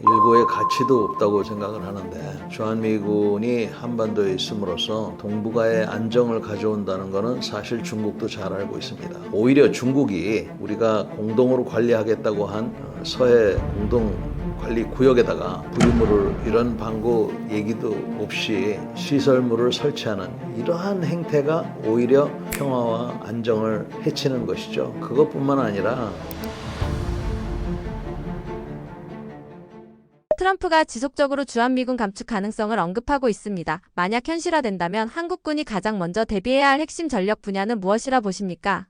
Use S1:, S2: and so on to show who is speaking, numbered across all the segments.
S1: 일고의 가치도 없다고 생각을 하는데 주한미군이 한반도에 있음으로써 동북아의 안정을 가져온다는 것은 사실 중국도 잘 알고 있습니다. 오히려 중국이 우리가 공동으로 관리하겠다고 한 서해 공동 관리 구역에다가 부유물을 이런 방구 얘기도 없이 시설물을 설치하는 이러한 행태가 오히려 평화와 안정을 해치는 것이죠. 그것뿐만 아니라
S2: 트럼프가 지속적으로 주한미군 감축 가능성을 언급하고 있습니다. 만약 현실화된다면 한국군이 가장 먼저 대비해야 할 핵심 전력 분야는 무엇이라 보십니까?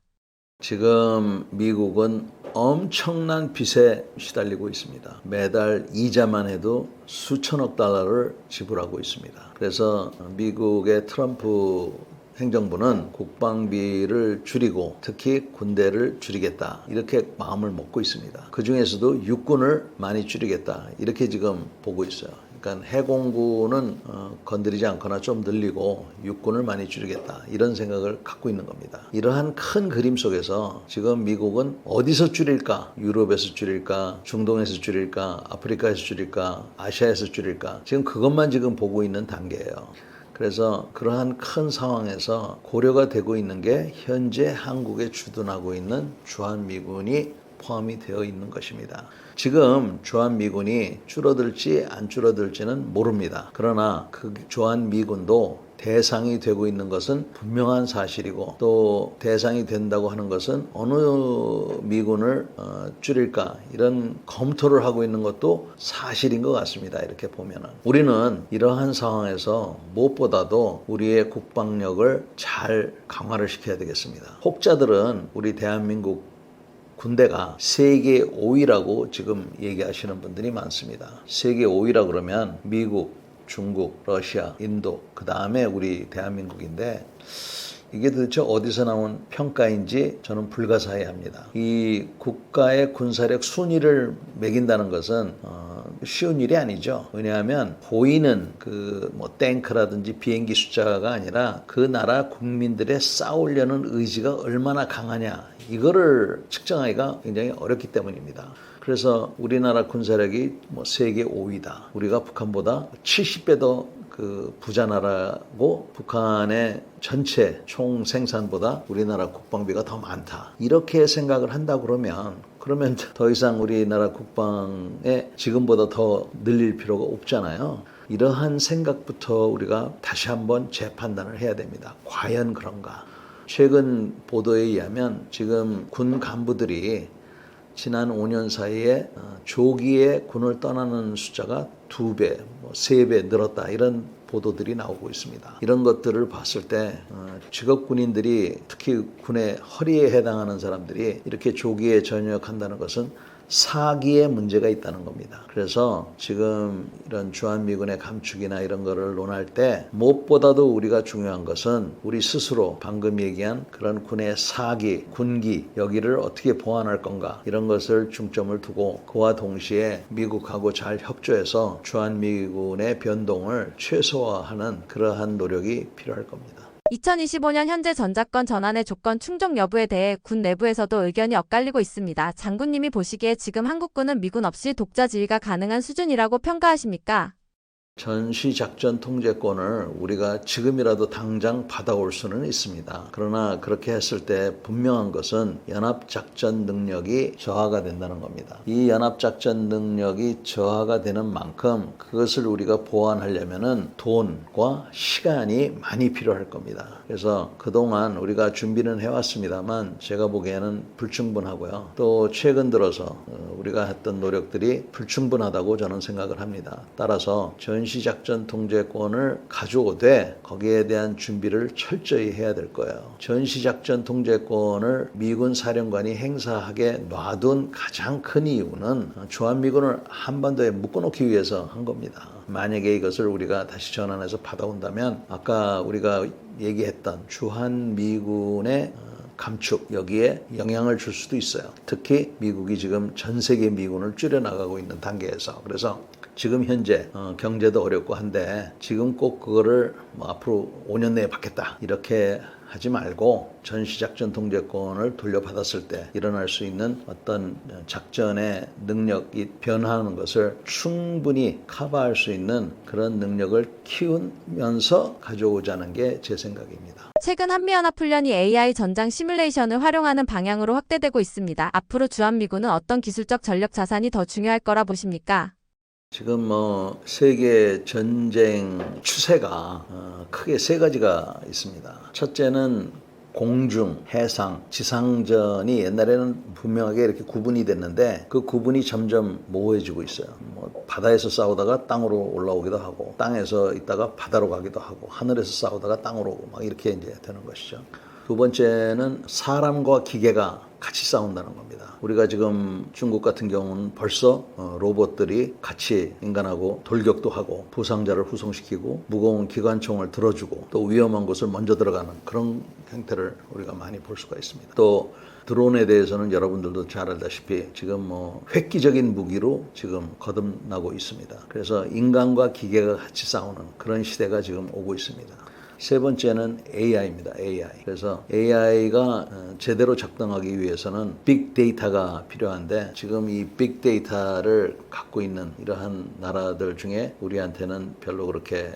S1: 지금 미국은 엄청난 빚에 시달리고 있습니다. 매달 이자만 해도 수천억 달러를 지불하고 있습니다. 그래서 미국의 트럼프 행정부는 국방비를 줄이고 특히 군대를 줄이겠다 이렇게 마음을 먹고 있습니다. 그 중에서도 육군을 많이 줄이겠다 이렇게 지금 보고 있어요. 그러니까 해공군은 건드리지 않거나 좀 늘리고 육군을 많이 줄이겠다 이런 생각을 갖고 있는 겁니다. 이러한 큰 그림 속에서 지금 미국은 어디서 줄일까? 유럽에서 줄일까? 중동에서 줄일까? 아프리카에서 줄일까? 아시아에서 줄일까? 지금 그것만 지금 보고 있는 단계예요. 그래서 그러한 큰 상황에서 고려가 되고 있는 게 현재 한국에 주둔하고 있는 주한미군이 포함이 되어 있는 것입니다. 지금 주한미군이 줄어들지 안 줄어들지는 모릅니다. 그러나 그 주한미군도 대상이 되고 있는 것은 분명한 사실이고 또 대상이 된다고 하는 것은 어느 미군을 줄일까 이런 검토를 하고 있는 것도 사실인 것 같습니다. 이렇게 보면은 우리는 이러한 상황에서 무엇보다도 우리의 국방력을 잘 강화를 시켜야 되겠습니다. 혹자들은 우리 대한민국 군대가 세계 5위라고 지금 얘기하시는 분들이 많습니다. 세계 5위라 그러면 미국, 중국, 러시아, 인도, 그 다음에 우리 대한민국인데 이게 도대체 어디서 나온 평가인지 저는 불가사의합니다. 이 국가의 군사력 순위를 매긴다는 것은 쉬운 일이 아니죠. 왜냐하면 보이는 그 탱크라든지 비행기 숫자가 아니라 그 나라 국민들의 싸우려는 의지가 얼마나 강하냐 이거를 측정하기가 굉장히 어렵기 때문입니다. 그래서 우리나라 군사력이 세계 5위다. 우리가 북한보다 70배 더 그 부자 나라고 북한의 전체 총 생산보다 우리나라 국방비가 더 많다. 이렇게 생각을 한다 그러면 더 이상 우리나라 국방에 지금보다 더 늘릴 필요가 없잖아요. 이러한 생각부터 우리가 다시 한번 재판단을 해야 됩니다. 과연 그런가? 최근 보도에 의하면 지금 군 간부들이 지난 5년 사이에 조기에 군을 떠나는 숫자가 2배, 3배 늘었다 이런 보도들이 나오고 있습니다. 이런 것들을 봤을 때 직업 군인들이 특히 군의 허리에 해당하는 사람들이 이렇게 조기에 전역한다는 것은 사기에 문제가 있다는 겁니다. 그래서 지금 이런 주한미군의 감축이나 이런 거를 논할 때 무엇보다도 우리가 중요한 것은 우리 스스로 방금 얘기한 그런 군의 사기, 군기 여기를 어떻게 보완할 건가 이런 것을 중점을 두고 그와 동시에 미국하고 잘 협조해서 주한미군의 변동을 최소화하는 그러한 노력이 필요할 겁니다.
S2: 2025년 현재 전자권 전환의 조건 충족 여부에 대해 군 내부에서도 의견이 엇갈리고 있습니다. 장군님이 보시기에 지금 한국군은 미군 없이 독자 지휘가 가능한 수준이라고 평가하십니까?
S1: 전시작전 통제권을 우리가 지금이라도 당장 받아올 수는 있습니다. 그러나 그렇게 했을 때 분명한 것은 연합작전 능력이 저하가 된다는 겁니다. 이 연합작전 능력이 저하가 되는 만큼 그것을 우리가 보완하려면은 돈과 시간이 많이 필요할 겁니다. 그래서 그동안 우리가 준비는 해왔습니다만 제가 보기에는 불충분하고요. 또 최근 들어서 우리가 했던 노력들이 불충분하다고 저는 생각을 합니다. 따라서 전시작전 통제권을 가져오되 거기에 대한 준비를 철저히 해야 될 거예요. 전시작전 통제권을 미군 사령관이 행사하게 놔둔 가장 큰 이유는 주한미군을 한반도에 묶어놓기 위해서 한 겁니다. 만약에 이것을 우리가 다시 전환해서 받아온다면 아까 우리가 얘기했던 주한미군의 감축 여기에 영향을 줄 수도 있어요. 특히 미국이 지금 전 세계 미군을 줄여나가고 있는 단계에서 그래서 지금 현재 경제도 어렵고 한데 지금 꼭 그거를 앞으로 5년 내에 받겠다 이렇게 하지 말고 전시작전 통제권을 돌려받았을 때 일어날 수 있는 어떤 작전의 능력이 변화하는 것을 충분히 커버할 수 있는 그런 능력을 키우면서 가져오자는 게 제 생각입니다.
S2: 최근 한미연합훈련이 AI 전장 시뮬레이션을 활용하는 방향으로 확대되고 있습니다. 앞으로 주한미군은 어떤 기술적 전력 자산이 더 중요할 거라 보십니까?
S1: 지금 세계 전쟁 추세가 크게 세 가지가 있습니다. 첫째는 공중, 해상, 지상전이 옛날에는 분명하게 이렇게 구분이 됐는데 그 구분이 점점 모호해지고 있어요. 바다에서 싸우다가 땅으로 올라오기도 하고 땅에서 있다가 바다로 가기도 하고 하늘에서 싸우다가 땅으로 막 이렇게 이제 되는 것이죠. 두 번째는 사람과 기계가 같이 싸운다는 겁니다. 우리가 지금 중국 같은 경우는 벌써 로봇들이 같이 인간하고 돌격도 하고 부상자를 후송시키고 무거운 기관총을 들어주고 또 위험한 곳을 먼저 들어가는 그런 형태를 우리가 많이 볼 수가 있습니다. 또 드론에 대해서는 여러분들도 잘 알다시피 지금 획기적인 무기로 지금 거듭나고 있습니다. 그래서 인간과 기계가 같이 싸우는 그런 시대가 지금 오고 있습니다. 세 번째는 AI입니다. AI. 그래서 AI가 제대로 작동하기 위해서는 빅데이터가 필요한데 지금 이 빅데이터를 갖고 있는 이러한 나라들 중에 우리한테는 별로 그렇게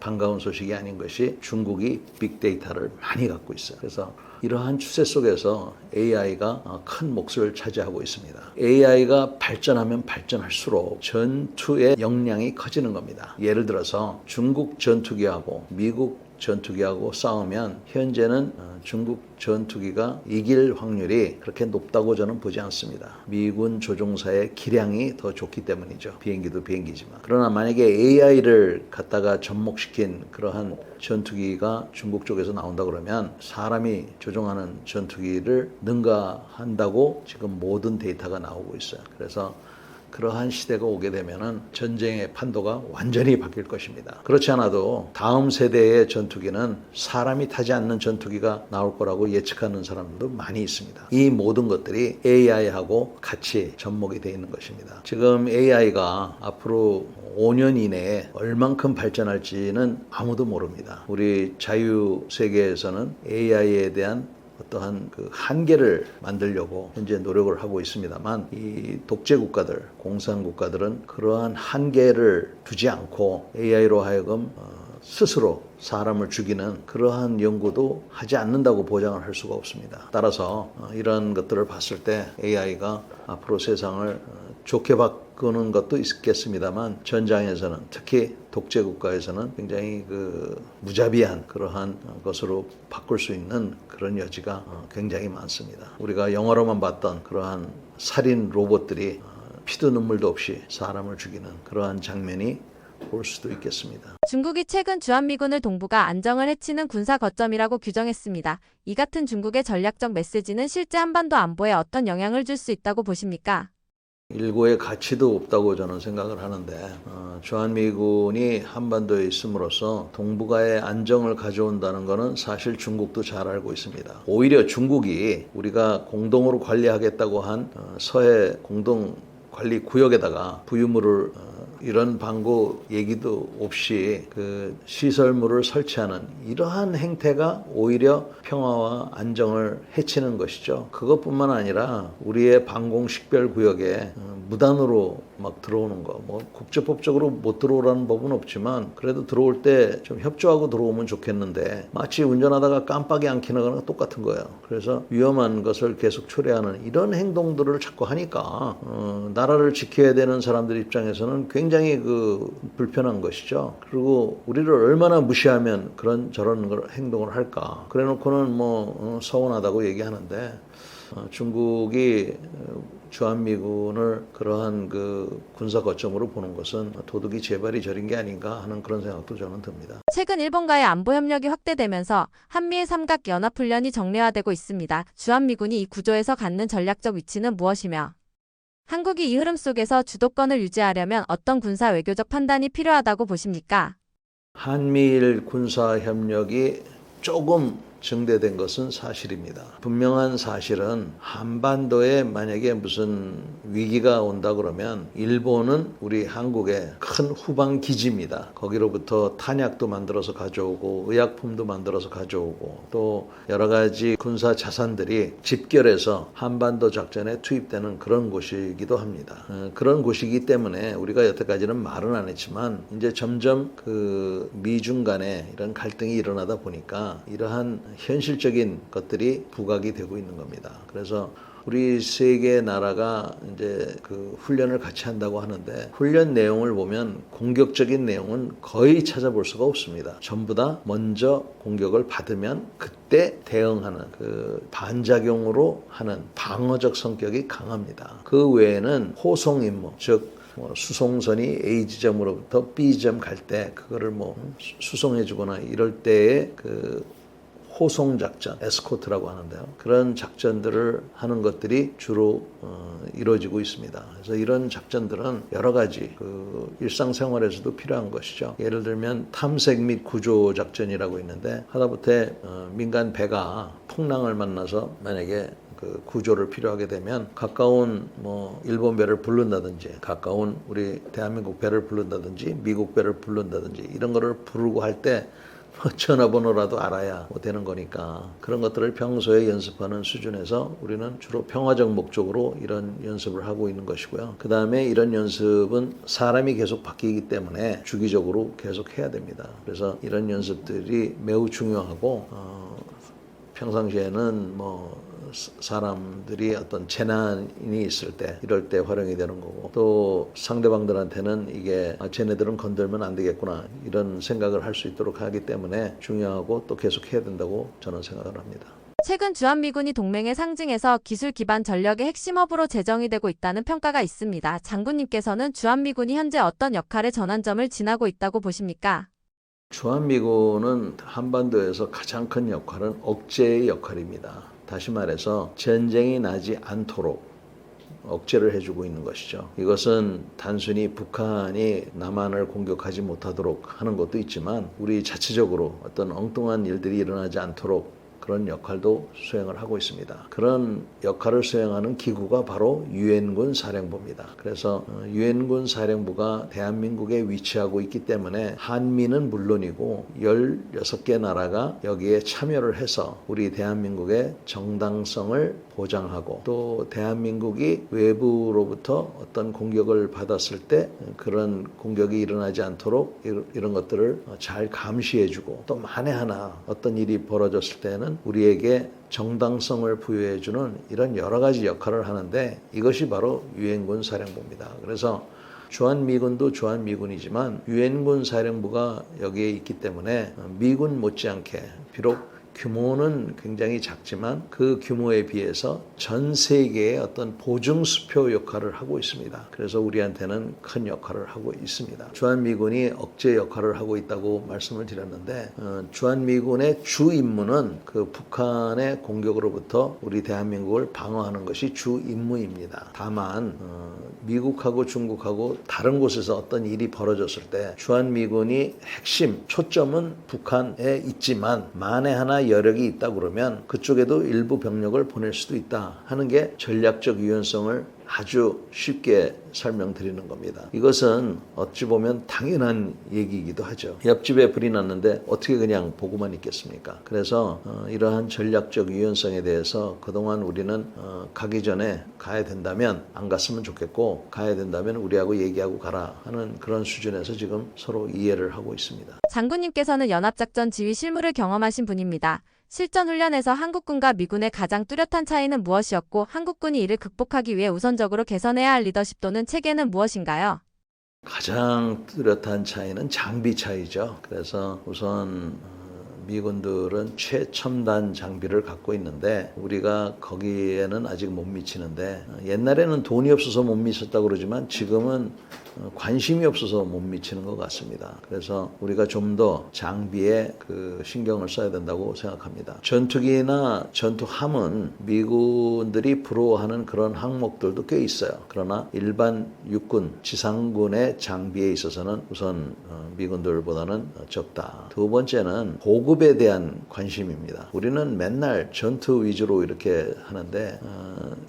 S1: 반가운 소식이 아닌 것이 중국이 빅데이터를 많이 갖고 있어요. 그래서 이러한 추세 속에서 AI가 큰 몫을 차지하고 있습니다. AI가 발전하면 발전할수록 전투의 역량이 커지는 겁니다. 예를 들어서 중국 전투기하고 미국 전투기하고 싸우면 현재는 중국 전투기가 이길 확률이 그렇게 높다고 저는 보지 않습니다. 미군 조종사의 기량이 더 좋기 때문이죠. 비행기도 비행기지만. 그러나 만약에 AI를 갖다가 접목시킨 그러한 전투기가 중국 쪽에서 나온다 그러면 사람이 조종하는 전투기를 능가한다고 지금 모든 데이터가 나오고 있어요. 그래서 그러한 시대가 오게 되면은 전쟁의 판도가 완전히 바뀔 것입니다. 그렇지 않아도 다음 세대의 전투기는 사람이 타지 않는 전투기가 나올 거라고 예측하는 사람들도 많이 있습니다. 이 모든 것들이 AI하고 같이 접목이 되어 있는 것입니다. 지금 AI가 앞으로 5년 이내에 얼만큼 발전할지는 아무도 모릅니다. 우리 자유 세계에서는 AI에 대한 어떠한 한계를 만들려고 현재 노력을 하고 있습니다만 이 독재 국가들, 공산 국가들은 그러한 한계를 두지 않고 AI로 하여금 스스로 사람을 죽이는 그러한 연구도 하지 않는다고 보장을 할 수가 없습니다. 따라서 이런 것들을 봤을 때 AI가 앞으로 세상을 좋게 바꾸는 것도 있겠습니다만 전장에서는 특히 독재 국가에서는 굉장히 무자비한 그러한 것으로 바꿀 수 있는 그런 여지가 굉장히 많습니다. 우리가 영화로만 봤던 그러한 살인 로봇들이 피도 눈물도 없이 사람을 죽이는 그러한 장면이 볼 수도 있겠습니다.
S2: 중국이 최근 주한미군을 동북아 안정을 해치는 군사 거점이라고 규정했습니다. 이 같은 중국의 전략적 메시지는 실제 한반도 안보에 어떤 영향을 줄 수 있다고 보십니까?
S1: 일고의 가치도 없다고 저는 생각을 하는데 주한미군이 한반도에 있음으로써 동북아의 안정을 가져온다는 것은 사실 중국도 잘 알고 있습니다. 오히려 중국이 우리가 공동으로 관리하겠다고 한 서해 공동관리구역에다가 부유물을 이런 방구 얘기도 없이 시설물을 설치하는 이러한 행태가 오히려 평화와 안정을 해치는 것이죠. 그것뿐만 아니라 우리의 방공식별구역에 무단으로 막 들어오는 거, 국제법적으로 못 들어오라는 법은 없지만 그래도 들어올 때 좀 협조하고 들어오면 좋겠는데 마치 운전하다가 깜빡이 안 켜는 거랑 똑같은 거예요. 그래서 위험한 것을 계속 초래하는 이런 행동들을 자꾸 하니까 나라를 지켜야 되는 사람들 입장에서는 굉장히 불편한 것이죠. 그리고 우리를 얼마나 무시하면 그런 저런 행동을 할까. 그래 놓고는 서운하다고 얘기하는데 중국이 주한미군을 그러한 군사 거점으로 보는 것은 도둑이 제발이 저린 게 아닌가 하는 그런 생각도 저는 듭니다.
S2: 최근 일본과의 안보 협력이 확대되면서 한미의 삼각연합훈련이 정례화되고 있습니다. 주한미군이 이 구조에서 갖는 전략적 위치는 무엇이며 한국이 이 흐름 속에서 주도권을 유지하려면 어떤 군사 외교적 판단이 필요하다고 보십니까?
S1: 한미일 군사 협력이 조금 증대된 것은 사실입니다. 분명한 사실은 한반도에 만약에 무슨 위기가 온다 그러면 일본은 우리 한국의 큰 후방 기지입니다. 거기로부터 탄약도 만들어서 가져오고 의약품도 만들어서 가져오고 또 여러 가지 군사 자산들이 집결해서 한반도 작전에 투입되는 그런 곳이기도 합니다. 그런 곳이기 때문에 우리가 여태까지는 말은 안 했지만 이제 점점 그 미중 간에 이런 갈등이 일어나다 보니까 이러한 현실적인 것들이 부각이 되고 있는 겁니다. 그래서 우리 세 개 나라가 이제 그 훈련을 같이 한다고 하는데 훈련 내용을 보면 공격적인 내용은 거의 찾아볼 수가 없습니다. 전부 다 먼저 공격을 받으면 그때 대응하는 그 반작용으로 하는 방어적 성격이 강합니다. 그 외에는 호송 임무, 즉 수송선이 A 지점으로부터 B 지점 갈 때 그거를 수송해주거나 이럴 때의 그 호송 작전, 에스코트라고 하는데요. 그런 작전들을 하는 것들이 주로 이루어지고 있습니다. 그래서 이런 작전들은 여러 가지 그 일상생활에서도 필요한 것이죠. 예를 들면 탐색 및 구조 작전이라고 있는데 하다못해 민간 배가 풍랑을 만나서 만약에 그 구조를 필요하게 되면 가까운 일본 배를 부른다든지 가까운 우리 대한민국 배를 부른다든지 미국 배를 부른다든지 이런 거를 부르고 할 때 전화번호라도 알아야 되는 거니까 그런 것들을 평소에 연습하는 수준에서 우리는 주로 평화적 목적으로 이런 연습을 하고 있는 것이고요. 그 다음에 이런 연습은 사람이 계속 바뀌기 때문에 주기적으로 계속 해야 됩니다. 그래서 이런 연습들이 매우 중요하고 평상시에는 사람들이 어떤 재난이 있을 때 이럴 때 활용이 되는 거고 또 상대방들한테는 이게 쟤네들은 건들면 안 되겠구나 이런 생각을 할 수 있도록 하기 때문에 중요하고 또 계속 해야 된다고 저는 생각을 합니다.
S2: 최근 주한미군이 동맹의 상징에서 기술 기반 전력의 핵심 허브로 재정이 되고 있다는 평가가 있습니다. 장군님께서는 주한미군이 현재 어떤 역할의 전환점을 지나고 있다고 보십니까?
S1: 주한미군은 한반도에서 가장 큰 역할은 억제의 역할입니다. 다시 말해서 전쟁이 나지 않도록 억제를 해주고 있는 것이죠. 이것은 단순히 북한이 남한을 공격하지 못하도록 하는 것도 있지만 우리 자체적으로 어떤 엉뚱한 일들이 일어나지 않도록 그런 역할도 수행을 하고 있습니다. 그런 역할을 수행하는 기구가 바로 유엔군 사령부입니다. 그래서 유엔군 사령부가 대한민국에 위치하고 있기 때문에 한미는 물론이고 16개 나라가 여기에 참여를 해서 우리 대한민국의 정당성을 보장하고 또 대한민국이 외부로부터 어떤 공격을 받았을 때 그런 공격이 일어나지 않도록 이런 것들을 잘 감시해주고 또 만에 하나 어떤 일이 벌어졌을 때는 우리에게 정당성을 부여해주는 이런 여러 가지 역할을 하는데 이것이 바로 유엔군 사령부입니다. 그래서 주한미군도 주한미군이지만 유엔군 사령부가 여기에 있기 때문에 미군 못지않게 비록 규모는 굉장히 작지만 그 규모에 비해서 전 세계의 어떤 보증수표 역할을 하고 있습니다. 그래서 우리한테는 큰 역할을 하고 있습니다. 주한미군이 억제 역할을 하고 있다고 말씀을 드렸는데 주한미군의 주 임무는 그 북한의 공격으로부터 우리 대한민국을 방어하는 것이 주 임무입니다. 다만 미국하고 중국하고 다른 곳에서 어떤 일이 벌어졌을 때 주한미군이 핵심 초점은 북한에 있지만 만에 하나 여력이 있다 그러면 그쪽에도 일부 병력을 보낼 수도 있다 하는 게 전략적 유연성을 아주 쉽게 설명드리는 겁니다. 이것은 어찌 보면 당연한 얘기이기도 하죠. 옆집에 불이 났는데 어떻게 그냥 보고만 있겠습니까? 그래서 이러한 전략적 유연성에 대해서 그동안 우리는 가기 전에 가야 된다면 안 갔으면 좋겠고 가야 된다면 우리하고 얘기하고 가라 하는 그런 수준에서 지금 서로 이해를 하고 있습니다.
S2: 장군님께서는 연합작전 지휘 실무를 경험하신 분입니다. 실전 훈련에서 한국군과 미군의 가장 뚜렷한 차이는 무엇이었고 한국군이 이를 극복하기 위해 우선적으로 개선해야 할 리더십 또는 체계는 무엇인가요?
S1: 가장 뚜렷한 차이는 장비 차이죠. 그래서 우선 미군들은 최첨단 장비를 갖고 있는데 우리가 거기에는 아직 못 미치는데 옛날에는 돈이 없어서 못 미쳤다고 그러지만 지금은 관심이 없어서 못 미치는 것 같습니다. 그래서 우리가 좀 더 장비에 그 신경을 써야 된다고 생각합니다. 전투기나 전투함은 미군들이 부러워하는 그런 항목들도 꽤 있어요. 그러나 일반 육군, 지상군의 장비에 있어서는 우선 미군들보다는 적다. 두 번째는 고급 보급에 대한 관심입니다. 우리는 맨날 전투 위주로 이렇게 하는데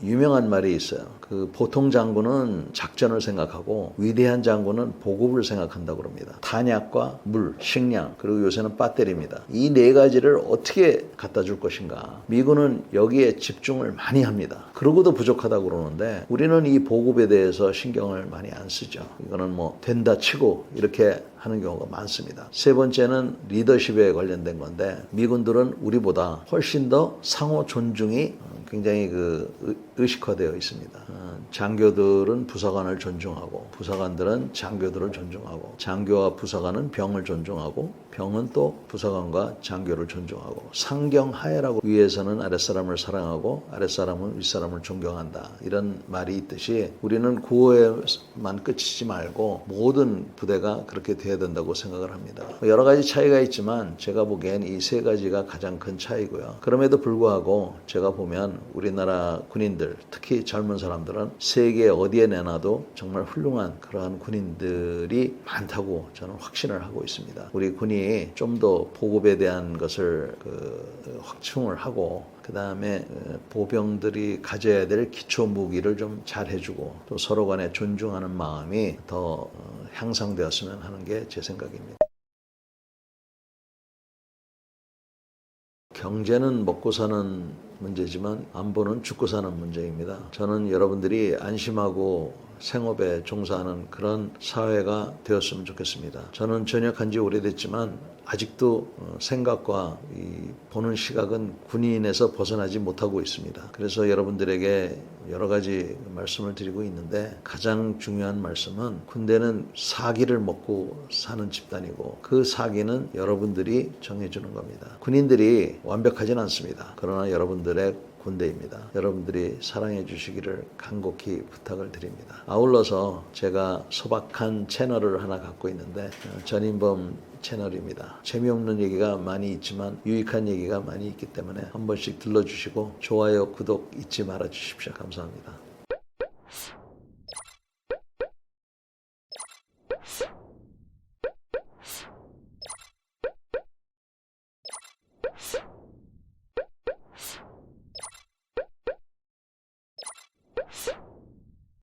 S1: 유명한 말이 있어요. 그 보통 장군은 작전을 생각하고 위대한 장군은 보급을 생각한다고 그럽니다. 탄약과 물, 식량, 그리고 요새는 배터리입니다. 이 네 가지를 어떻게 갖다 줄 것인가. 미군은 여기에 집중을 많이 합니다. 그러고도 부족하다고 그러는데 우리는 이 보급에 대해서 신경을 많이 안 쓰죠. 이거는 뭐 된다 치고 이렇게 하는 경우가 많습니다. 세 번째는 리더십에 관련된 건데 미군들은 우리보다 훨씬 더 상호 존중이 굉장히 의식화되어 있습니다. 장교들은 부사관을 존중하고 부사관들은 장교들을 존중하고 장교와 부사관은 병을 존중하고 병은 또 부사관과 장교를 존중하고 상경하에라고 위에서는 아랫사람을 사랑하고 아랫사람은 윗사람을 존경한다. 이런 말이 있듯이 우리는 구호에만 끝이지 말고 모든 부대가 그렇게 돼야 된다고 생각을 합니다. 여러 가지 차이가 있지만 제가 보기엔 이 세 가지가 가장 큰 차이고요. 그럼에도 불구하고 제가 보면 우리나라 군인들 특히 젊은 사람들은 세계 어디에 내놔도 정말 훌륭한 그러한 군인들이 많다고 저는 확신을 하고 있습니다. 우리 군이 좀 더 보급에 대한 것을 확충을 하고 그 다음에 보병들이 가져야 될 기초 무기를 좀 잘 해주고 또 서로 간에 존중하는 마음이 더 향상되었으면 하는 게 제 생각입니다. 경제는 먹고 사는 문제지만 안보는 죽고 사는 문제입니다. 저는 여러분들이 안심하고 생업에 종사하는 그런 사회가 되었으면 좋겠습니다. 저는 전역한 지 오래됐지만 아직도 생각과 보는 시각은 군인에서 벗어나지 못하고 있습니다. 그래서 여러분들에게 여러 가지 말씀을 드리고 있는데 가장 중요한 말씀은 군대는 사기를 먹고 사는 집단이고 그 사기는 여러분들이 정해주는 겁니다. 군인들이 완벽하진 않습니다. 그러나 여러분들의 군대입니다. 여러분들이 사랑해 주시기를 간곡히 부탁을 드립니다. 아울러서 제가 소박한 채널을 하나 갖고 있는데 전인범 채널입니다. 재미없는 얘기가 많이 있지만 유익한 얘기가 많이 있기 때문에 한 번씩 들러주시고 좋아요, 구독 잊지 말아 주십시오. 감사합니다.